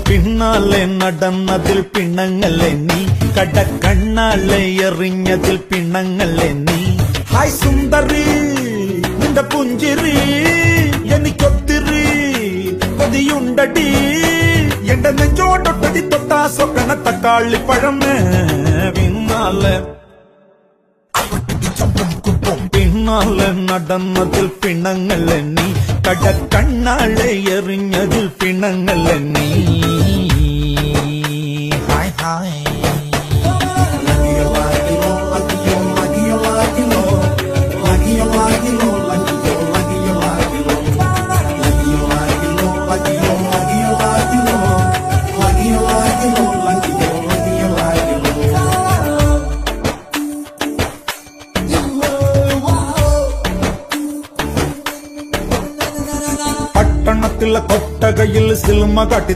പിന്നാലെ നടന്നതിൽ പിണങ്ങല്ലേ നീ, കടക്കണ്ണാലെ എറിഞ്ഞതിൽ പിണങ്ങല്ലേ നീ. ഹായ് സുന്ദരി നിന്റെ പുഞ്ചിരി എനിക്കൊത്തിരി കൊതിയുണ്ടടി, എന്റെ നെഞ്ചോടൊട്ടടി തൊട്ടാ സ്വപ്ന തക്കാളി പഴമേ. പിന്നാലെ നടന്നതിൽ പിണങ്ങല്ലേ നീ, കടക്കണ്ണാലെ എറിഞ്ഞതിൽ പിണങ്ങല്ലേ നീ. ഹായ് ഹായ് പട്ടണത്തിലെ കൊട്ടകയിൽ സിൽമ കാട്ടി